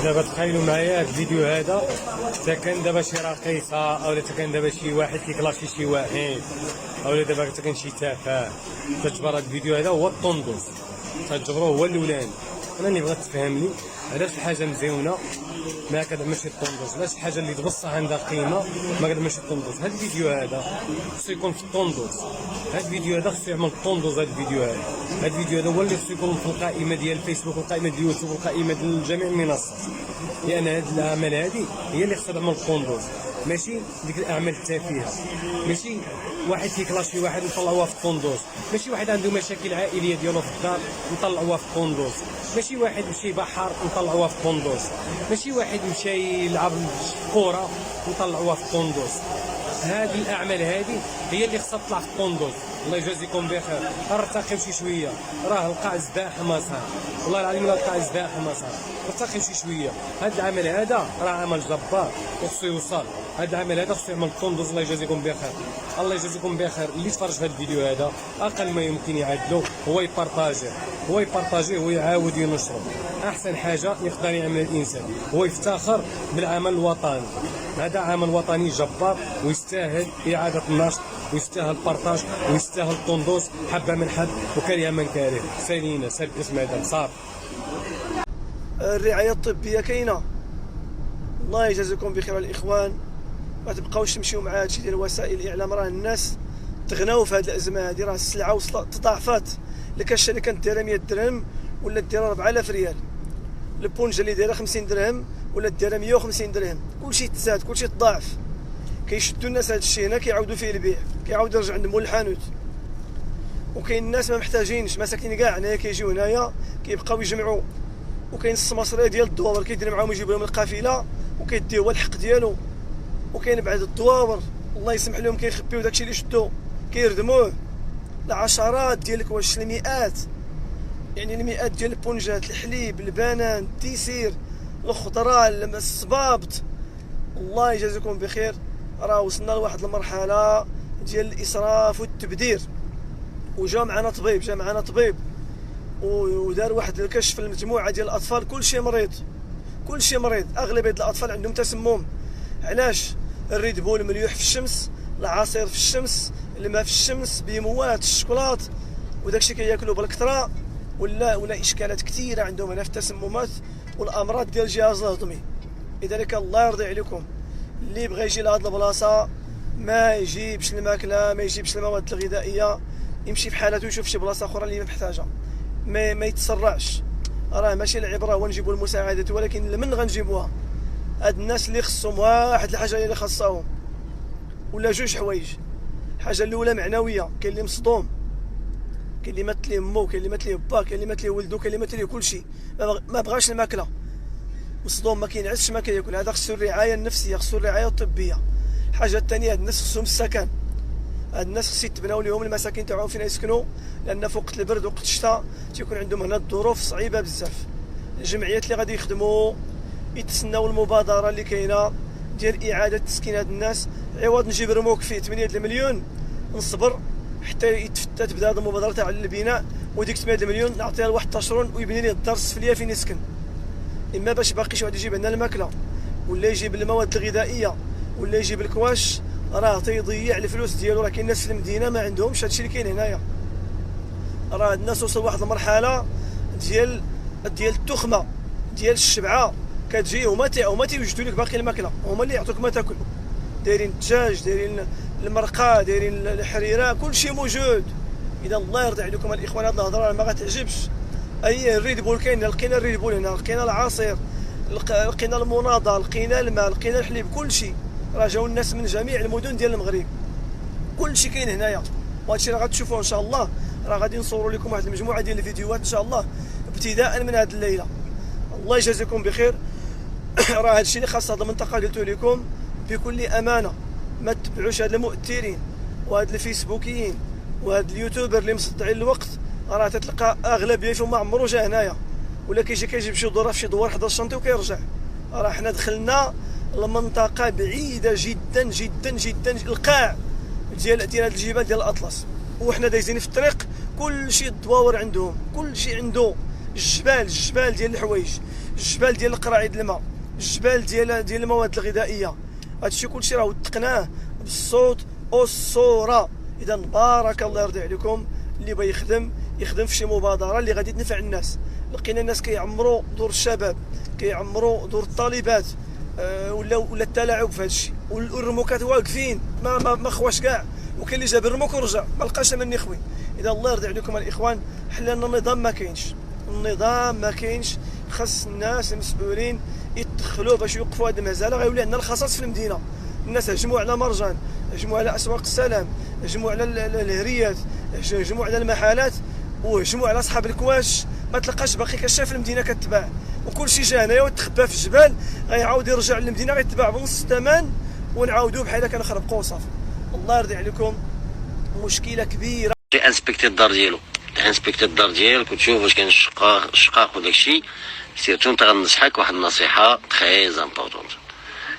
دابا تخيلوا معايا الفيديو هذا، حتى كان دابا شي رقيصه اولا حتى كان دابا شي واحد كيكلاشي شي واحد اولا دابا حتى كان شي تافه تجبر هذا الفيديو هذا هو الطوندوس، تجبروه هو الاولاني. انا اللي بغيت تفهم لي علاش الحاجه مزيونه ما كدعمش الطوندوس، علاش الحاجه اللي تبصح عندها قيمه ما كدعمش الطوندوس. هذا الفيديو هذا خصو يكون في الطوندوس، هذا الفيديو هذا خصو يعمل الطوندوس. هذا الفيديو هذا هو اللي خصو يكون في القائمه ديال الفيسبوك والقائمه ديال اليوتيوب والقائمه ديال جميع المنصات، لان هذه الاعمال هذه هي اللي خصها تعمل الطوندوس، ماشي ديك الاعمال التافهه. ماشي واحد كيكلاش في واحد نطلعوها في الطوندوس، ماشي واحد عنده مشاكل عائليه ديالو في الدار نطلعوها في الطوندوس، ماشي واحد مشي بحر نطلعوها في الطوندوس، ماشي واحد مشى يلعب كره نطلعوها في الطوندوس. هذه الاعمال هذه هي اللي خصها تطلع في الطوندوس. الله يجازيكم بخير. ارتقيو شي شويه، راه القاع ازدحم اصاحبي، والله العظيم القاع ازدحم اصاحبي، ارتقيو شي شويه. هذا العمل هذا راه عمل جبار وخصو يوصل، هذا العمل هذا خصو يعمل الطوندوس. الله يجازيكم بخير، الله يجازيكم بخير. اللي تفرج في هذا الفيديو هذا اقل ما يمكن يعدلو هو يبارطاجيه ويعاود ينشره. احسن حاجه يقدر يعمل الانسان هو يفتخر بالعمل الوطني. هذا عمل وطني جبار ويستاهل اعاده النشر ويستاهل البارطاج ويستاهل الطوندوس، حبه من حد وكره من كاره. سالينا سال اسم هذا صافي. الرعايه الطبيه كاينه، الله يجازيكم بخير الاخوان. ما تبقاوش تمشيو مع هادشي ديال وسائل الاعلام، راه الناس تغناو في هذه الازمه هذه، راه السلعه وصلت تضاعفات. اللي كالشركه كانت دايره 100 درهم ولا دايره 4000 ريال، البونجه اللي دايره 50 درهم ولا دايره 150 درهم، كلشي تزاد كلشي تضاعف. كيشدوا الناس هذا الشيء هنا كيعاودوا فيه البيع، كيعاود يرجع عند مول الحانوت. وكاين الناس ما محتاجينش، مساكين كاع هنايا كيجيو هنايا كيبقاو يجمعوا، وكاين السماسريه ديال الدواور كيدير معاهم يجيبوا لهم القافله وكيديو هو الحق ديالو. وكاين بعد الدواور الله يسمح لهم كيخبيو داكشي اللي شدوا كيردموه العشرات ديال الكواش، المئات، يعني المئات ديال البونجات، الحليب، البنان، التيسير، الخضره، الصبابط. الله يجازيكم بخير. راه وصلنا لواحد المرحله ديال الاسراف والتبذير. وجا معنا طبيب ودار واحد الكشف للمجموعه ديال الاطفال، كلشي مريض. اغلبيه الاطفال عندهم تسمم. علاش؟ الريد بول مليوح في الشمس، العصير في الشمس، الماء في الشمس، بيموات، الشوكولات، وداكشي كياكلوا بالكثره. ولا اشكالات كثيره عندهم هنا في التسممات والامراض ديال الجهاز الهضمي. لذلك الله يرضي عليكم اللي بغى يجي لهاد البلاصه ما يجيبش الماكله، ما يجيبش المواد الغذائيه، يمشي في حالته ويشوف شي بلاصه اخرى اللي محتاجه. ما يتسرعش. راه ماشي العبره هو نجيبوا المساعدات، ولكن لمن غنجيبوها؟ هاد الناس اللي خصهم واحد الحاجه اللي خاصهم ولا جوج حوايج. الحاجه الاولى معنويه، كاين اللي مصدوم، كاين اللي مات ليه مو، كاين اللي مات ليه با، كاين اللي مات ليه ولدو، كاين اللي مات ليه كلشي، ما بغاش الماكله، مصدوم، ما كينعسش، ما كياكل. هذا خصو الرعايه النفسيه، خصو الرعايه الطبيه. الحاجه الثانيه هاد الناس خصهم السكن. هاد الناس خص يتبناو لهم المساكن تاعهم فين يسكنوا، لان في وقت البرد وقت الشتاء تيكون عندهم هنا الظروف صعيبه بزاف. الجمعيات اللي غادي يخدموا يتسناو المبادره اللي كاينه ديال اعاده تسكين هاد الناس. عوض نجيب رموك فيه 8 المليون نصبر حتى تبدا هذه المبادره تاع البناء، وديك 8 المليون نعطيها لواحد تاشرون ويبني لي الدار السفليه فين يسكن. اما باش باقي شي واحد يجيب لنا الماكله ولا يجيب المواد الغذائيه ولا يجيب الكواش، راه تيضيع الفلوس ديالو. راه كاين الناس في المدينه ما عندهمش هادشي اللي كاين هنايا. راه الناس وصل لواحد المرحله ديال التخمه، ديال الشبعه. كتجي هما تيوجدوا لك باقي الماكله، هما اللي يعطوك ما تاكل. دايرين الدجاج، دايرين المرقه، دايرين الحريره، كلشي موجود. اذا الله يرضي عليكم الاخوان، هاد الهضره ما غتعجبش. اي الريد بول كاين، لقينا الريد بول هنا، لقينا العصير، لقينا المناضه، لقينا الماء، لقينا الحليب، كلشي. راه جاو الناس من جميع المدن ديال المغرب، كلشي كاين هنايا. وهادشي راه غتشوفوه ان شاء الله. راه غادي نصوروا لكم واحد المجموعه ديال الفيديوهات ان شاء الله ابتداء من هذه الليله. الله يجازيكم بخير. راه هادشي اللي خاص هذه المنطقه قلت لكم بكل امانه. ما تتبعوش هاد المؤثرين وهاد الفيسبوكيين وهاد اليوتيوبر اللي مصدعين الوقت. راه تتلقى اغلبيه فيهم ما عمرو جا هنايا، ولا كيجيب شي دوره في شي دوار حدا الشنطي وكيرجع. راه حنا دخلنا المنطقه بعيده جدا جدا جدا، القاع ديال هاد الجبال ديال الاطلس، وحنا دايزين في الطريق. كلشي الدواور عندهم، كلشي عنده الجبال ديال الحوايج، الجبال ديال القراعيد الماء، الجبال ديال المواد الغذائيه. هادشي كلشي راه وثقناه بالصوت والصوره. اذا بارك الله يرضي عليكم اللي بغى يخدم في شي مبادره اللي غادي تنفع الناس. لقينا الناس كيعمروا دور الشباب، كيعمروا دور الطالبات، ولا التلاعب في هذا الشيء، والرموكات واقفين ما خواش كاع، وكاين اللي جاب الرموك ورجع ما لقاش من يخوي. اذا الله يرضي عليكم الاخوان، حنا النظام ما كاينش، النظام ما كاينش. خاص الناس المسؤولين يدخلوا باش يوقفوا هذه المهزله. غيولي عندنا الخصاص في المدينه، الناس هجموا على مرجان، هجموا على اسواق السلام، هجموا على الهريات، هجموا على المحلات، وهجموا على اصحاب الكواش. ما تلقاش باقي كشاف المدينه كتباع، وكل شيء جا هنايا وتخبى في الجبال، غيعاود يرجع للمدينه غيتباع بنص الثمن، ونعاودوه بحال كنخربقوا صافي. الله يرضي عليكم، مشكله كبيره. انسبكتي الدار ديالو، انسبكتي الدار ديالك وتشوف واش كاين الشقاق وداك الشيء. سيرتو انت غنصحك واحد النصيحه تري امبورطونت،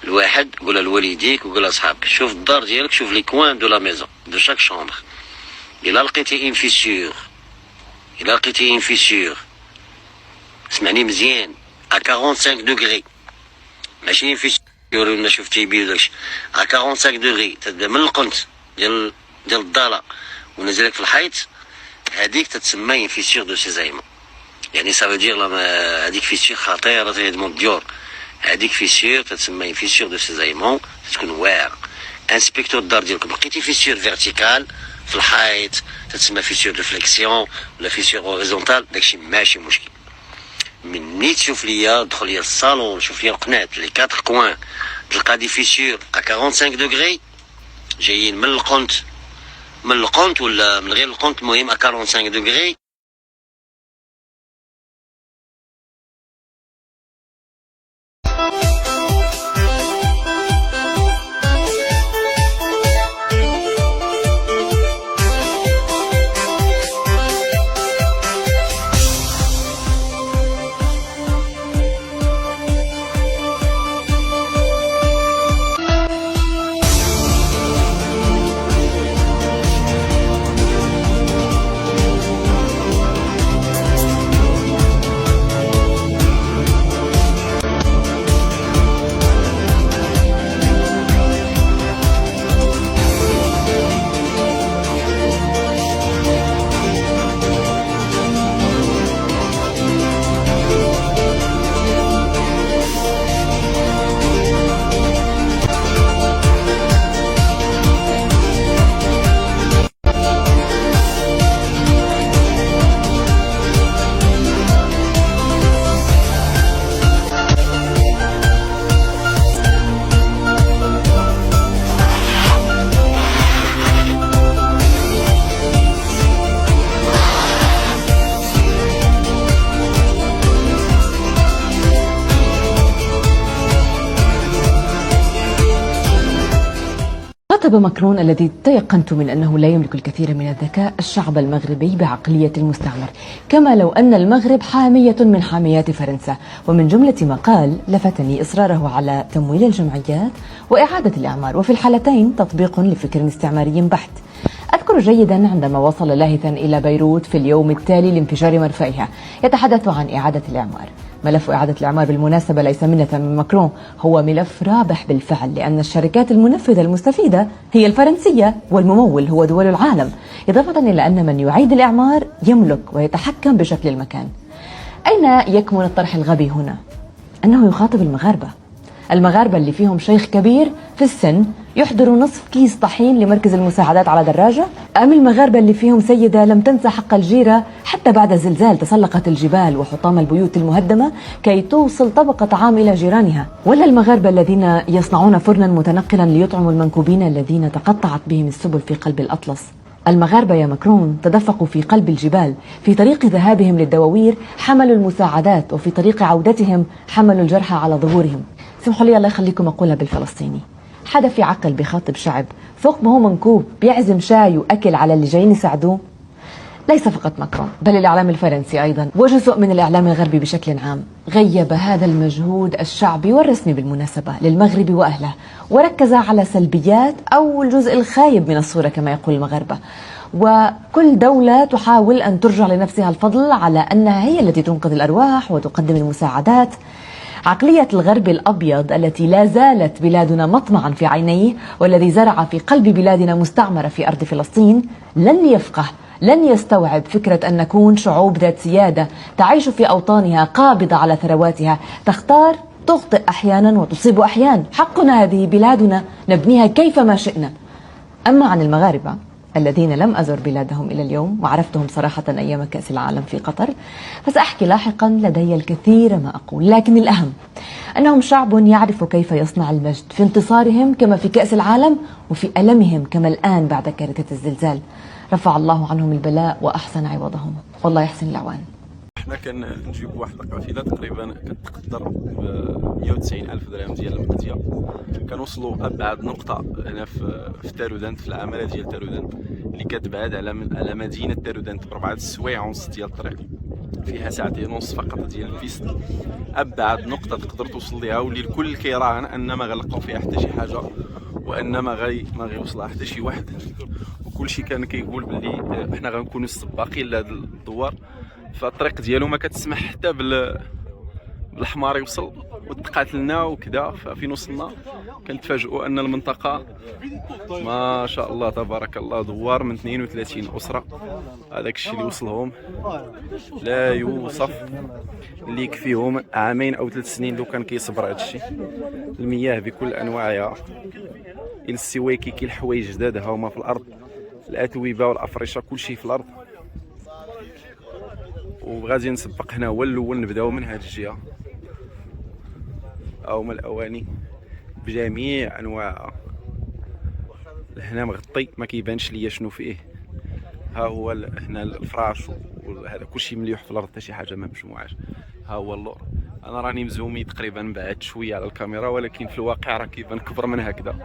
الواحد قولها لوالديك وقولها لصحابك، شوف الدار ديالك، شوف لي كوان دو لا ميزون دو شاك شومبر. الا لقيتي ان فيسور، اسمعني مزيان، ا 45 دوغري، ماشي ان فيسور ولا شفتي بيه داكشي، ا 45 دوغري تبدا من القنت ديال الضاله ونزلك في الحيط، هذيك تتسمى ان فيسور دو سيزايمون. يعني سافو دير هذيك فيسور خطيره تهدمو الديور، هذيك فيسور تتسمى ان فيسور دو سيزايمون، تكون واعره. انسبكتور الدار ديالكم، لقيتي فيسور فيرتيكال في الحيط تتسمى فيسور دو فليكسيون ولا فيسور اوريزونتال، داكشي ماشي مشكل. مني تشوف ليا، دخل ليا الصالون، شوف ليا القنات لي 4 كوان، تلقى دي فيسور ا 45 دوغري جايين من القنت ولا من غير القنت، المهم ا 45 دوغري. خاطب ماكرون الذي تيقنت من أنه لا يملك الكثير من الذكاء الشعب المغربي بعقلية المستعمر، كما لو أن المغرب حامية من حاميات فرنسا. ومن جملة ما قال لفتني إصراره على تمويل الجمعيات وإعادة الإعمار، وفي الحالتين تطبيق لفكر استعماري بحت. أذكر جيدا عندما وصل لاهثا إلى بيروت في اليوم التالي لانفجار مرفأها يتحدث عن إعادة الإعمار. ملف إعادة الإعمار بالمناسبة ليس منة من ماكرون، هو ملف رابح بالفعل، لأن الشركات المنفذة المستفيدة هي الفرنسية والممول هو دول العالم، إضافة إلى أن من يعيد الإعمار يملك ويتحكم بشكل المكان. أين يكمن الطرح الغبي هنا؟ أنه يخاطب المغاربة اللي فيهم شيخ كبير في السن يحضر نصف كيس طحين لمركز المساعدات على دراجة، أم المغاربة اللي فيهم سيدة لم تنسى حق الجيرة حتى بعد الزلزال تسلقت الجبال وحطام البيوت المهدمة كي توصل طبقة طعام إلى جيرانها، ولا المغاربة الذين يصنعون فرنا متنقلا ليطعموا المنكوبين الذين تقطعت بهم السبل في قلب الأطلس. المغاربة يا ماكرون تدفقوا في قلب الجبال، في طريق ذهابهم للدواوير حملوا المساعدات، وفي طريق عودتهم حملوا الجرحى على ظهورهم. سمحوا لي الله يخليكم أقولها بالفلسطيني، حدا في عقل بيخاطب شعب فوق ما هو منكوب بيعزم شاي وأكل على اللي جايين يساعدوه؟ ليس فقط ماكرون بل الإعلام الفرنسي أيضا وجزء من الإعلام الغربي بشكل عام غيب هذا المجهود الشعبي والرسمي بالمناسبة للمغرب وأهله، وركز على سلبيات أو الجزء الخايب من الصورة كما يقول المغاربة، وكل دولة تحاول أن ترجع لنفسها الفضل على أنها هي التي تنقذ الأرواح وتقدم المساعدات. عقلية الغرب الأبيض التي لا زالت بلادنا مطمعا في عينيه، والذي زرع في قلب بلادنا مستعمرة في أرض فلسطين، لن يفقه، لن يستوعب فكرة أن نكون شعوب ذات سيادة تعيش في أوطانها قابضة على ثرواتها، تختار، تخطئ أحيانا وتصيب أحيانا. حقنا، هذه بلادنا نبنيها كيفما شئنا. أما عن المغاربة الذين لم أزر بلادهم إلى اليوم وعرفتهم صراحة أيام كأس العالم في قطر، فسأحكي لاحقا، لدي الكثير ما أقول، لكن الأهم أنهم شعب يعرف كيف يصنع المجد في انتصارهم كما في كأس العالم، وفي ألمهم كما الآن بعد كارثة الزلزال. رفع الله عنهم البلاء وأحسن عوضهم، والله يحسن العوان. احنا كنجيب واحد القافله تقريبا كتقدر ب 190 الف درهم ديال المقديه. كنوصلوا ابعد نقطه هنا في تارودانت، في العماله ديال تارودانت اللي كتبعد على مدينه تارودانت ب4 سوايع ونص ديال الطريق، فيها ساعتين ونص فقط ديال البيست. ابعد نقطه تقدر توصل ليها، واللي الكل كيراهن ان ما غنلقاو فيها حتى شي حاجه، وان ما غيوصلها حتى شي واحد. وكلشي كان كيقول باللي حنا غنكونوا السباقين لهاد الدوار، فالطريق ديالو ما كتسمح حتى بالحمار يوصل، ودقات لنا وكذا. ففين وصلنا كنتفاجئوا ان المنطقه ما شاء الله تبارك الله دوار من 32 اسره. هذاك الشيء اللي وصلهم لا يوصف، اللي يكفيهم عامين او 3 سنين لو كان كيصبر هذا الشيء. المياه بكل انواعها، السواكي كي الحوايج جداد ها هما في الارض، الاتوبه والافرشه كل شيء في الارض. وغادي نسبق هنا هو الاول، نبداو من هذه الجهه. هما الاواني بجميع انواعها، هنا مغطي ما كيبانش ليا شنو فيه. ها هو هنا الفراش وهذا كلشي مليح في الارض، حتى شي حاجه ما مجموعاش. ها هو اللور، انا راني مزومي تقريبا بعد شويه على الكاميرا، ولكن في الواقع راه كيبان كبر من هكذا.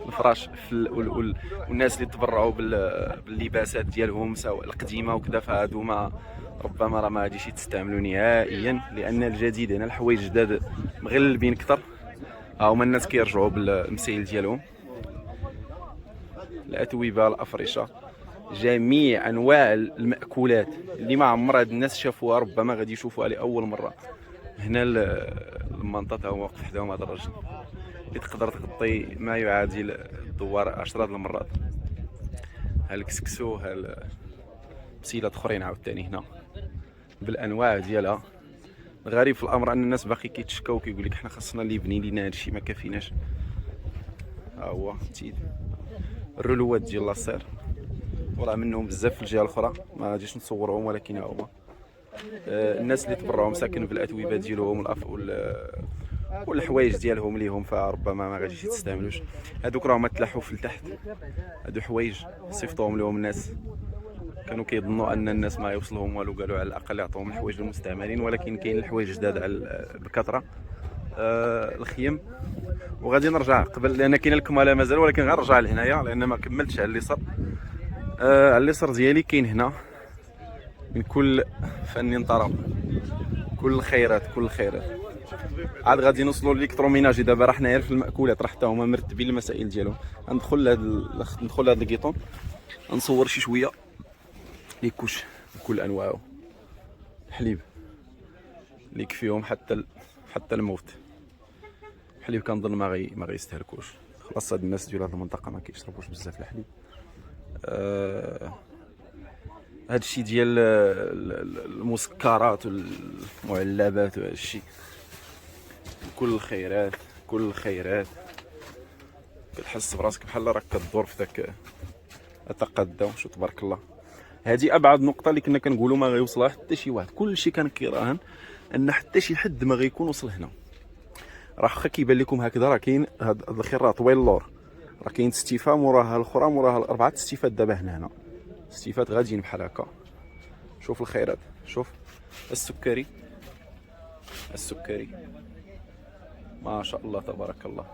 الفراش والناس اللي تبرعوا باللباسات ديالهم سواء القديمه وكذا، فهادو ما ربما راه ما غاديش يتستعملوا نهائيا، لان الجديد هنا الحوايج الجداد مغلبين اكثر. ها هما الناس كيرجعوا بالمسائل ديالهم، الاتوبه، الافرشه، جميع انواع المأكولات اللي ما عمر هاد الناس شافوها، ربما غادي يشوفوها لاول مره. هنا المنطقه هو واقف حداهم هذا الرجل اللي تقدر تغطي ما يعادل الدوار 10 المرات. ها الكسكسو، ها بسيلات اخرين عاوتاني هنا بالانواع ديالها. الغريب في الامر ان الناس باقي كيتشكاو وكيقول لك حنا خاصنا اللي يبني لينا هادشي ما كافيناش. ها هو تيد الرولوات ديال لاصير، وراه منهم بزاف في الجهه الاخرى ما غاديش نصورهم، ولكن ها هما الناس اللي تبرعوا مساكن بالاتوبه ديالهم والحوايج ديالهم ليهم، فربما ما غاديش يستعملوش. هذوك راهم تلاحوا في التحت، هادو حوايج صيفطوهم لهم الناس، كانوا كيظنوا ان الناس ما يوصلهم والو، قالوا على الاقل يعطوهم الحوايج المستعملين، ولكن كاين الحوايج جداد بكثره. الخيم. وغادي نرجع قبل لان كاين الكماله مازال، ولكن غنرجع لهنايا لان ما كملتش على اليسار. على اليسار ديالي كاين هنا من كل فن طرب، كل الخيرات كل الخيرات. عاد غادي نوصلوا للالكتروميناجي دابا، راه حنايا في المأكولات، راه حتى هما مرتبين المسائل ديالهم. ندخل لهاد الكيطون نصور شي شويه لي كوش بكل انواعه، الحليب اللي يكفيهم حتى الموت. الحليب كنظن ما غيستهلكوش، خلاص هاد الناس ديال هاد المنطقه ما كيشربوش بزاف الحليب. هاد الشيء ديال المسكرات والمعلبات وهذا الشيء، كل الخيرات كل الخيرات. كتحس براسك بحال راك كدور في داك التقدم. شو تبارك الله، هذه ابعد نقطه اللي كنا كنقولوا ما غيوصلها حتى شي واحد. كلشي كان كيراهن ان حتى شي حد ما غيكون وصل هنا. راه واخا كيبان لكم هكذا، راه كاين هاد الخير طويل اللور، راه كاين استيفا موراها الاخرى، موراها 4 استيفات دابا هنا استيفات غاديين بحال هكا. شوف الخيرات، شوف السكري ما شاء الله تبارك الله.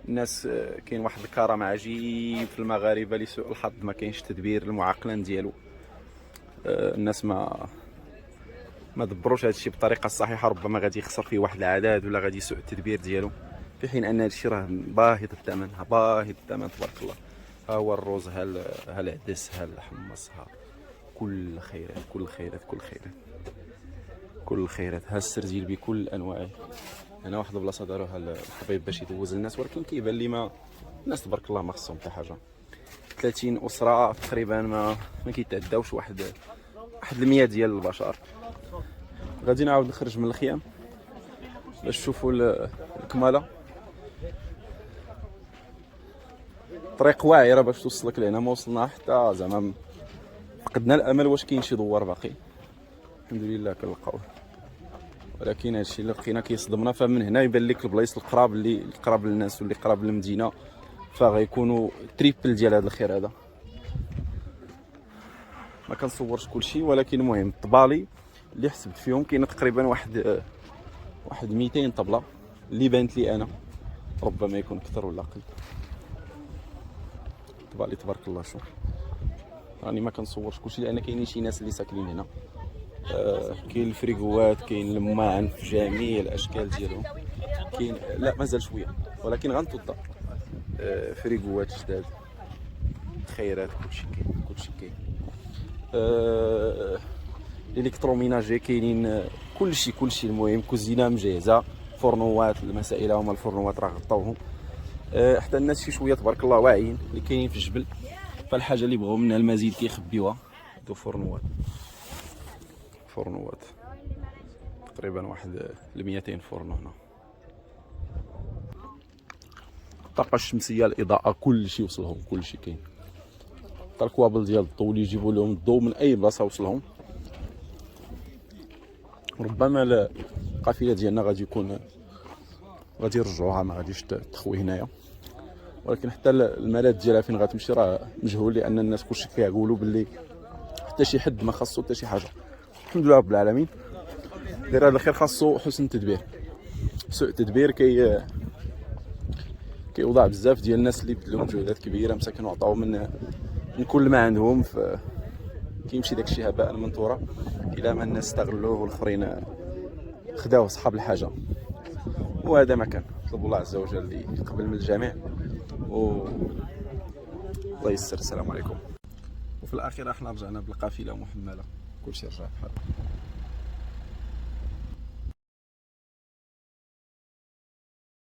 الناس كاين واحد الكرم عجيب في المغاربه لسوء الحظ، ما كاينش تدبير المعقلن ديالو. الناس ما دبروش هذا الشيء بطريقه صحيحه، ربما غادي يخسر فيه واحد العدد ولا غادي يسوء التدبير ديالو، في حين ان هذا الشيء راه باهظ الثمن تبارك الله. ها هو الروز، ها العدس، ها الحمص، ها كل خيرات كل خيرات كل خيرات كل خيرات. ها السرجيل بكل انواعه. هنا واحد البلاصه داروها الحبيب باش يدوز الناس، ولكن كيبان لي ما الناس تبارك الله ما خصهم حتى حاجه. 30 اسره تقريبا ما كيتعداوش واحد 100 ديال البشر. غادي نعاود نخرج من الخيام باش تشوفوا الكماله. طريق واعره باش توصلك لهنا، ما وصلنا حتى زعما فقدنا الامل واش كاين شي دوار باقي. الحمد لله كنلقاوه، ولكن هادشي اللي لقينا كيصدمنا. فمن هنا يبان لك البلايص القراب اللي قراب للناس واللي قراب للمدينه فغيكونوا تريبل ديال هذا الخير هذا. ما كنصورش كلشي، ولكن المهم الطبالي اللي حسبت فيهم كاين تقريبا واحد 200 طبله اللي بانت لي انا، ربما يكون اكثر ولا اقل. طبالي تبارك الله. شوف راني ما كنصورش كلشي لان كاينين شي ناس اللي ساكنين هنا. كاين الفريغوات، كاين الماعن في جميع الاشكال ديالهم. كاين لا مازال شويه ولكن غنتوضا. فريغوات جداد، خيرات، كلشي كاين كلشي كاين. الالكتروميناجي كاينين كلشي. المهم كوزينه مجهزه، فرنوات، المسائل هما الفرنوات راه غطاوهم. حتى الناس شي شويه تبارك الله واعيين اللي كاينين في الجبل، فالحاجه اللي بغاو منها المزيد كيخبيوها. هادو فرنوات تقريبا واحد 200 فرن هنا. الطاقه الشمسيه، الاضاءه، كلشي وصلهم، كلشي كاين. حتى الكوابل ديال الضوء اللي يجيبوا لهم الضوء من اي بلاصه وصلهم. ربما القافله ديالنا غادي يرجعوها، ما غاديش تخوي هنايا، ولكن حتى الملاذ ديالها فين غتمشي راه مجهول، لان الناس كلشي كيقولوا باللي حتى شي حد ما خاصو حتى شي حاجه. الحمد لله رب العالمين. داير هذا الخير خاصو حسن التدبير. سوء التدبير كيوضع بزاف ديال الناس اللي بذلوا مجهودات كبيره، مساكن وعطاو من كل ما عندهم، كيمشي داكشي هباء منثورا الى ما الناس استغلوه والاخرين خداوه صحاب الحاجه. وهذا ما كان. نطلب الله عز وجل اللي يقبل من الجميع الله يسر. السلام عليكم. وفي الاخير احنا رجعنا بالقافله محمله، كلشي رجع بحال.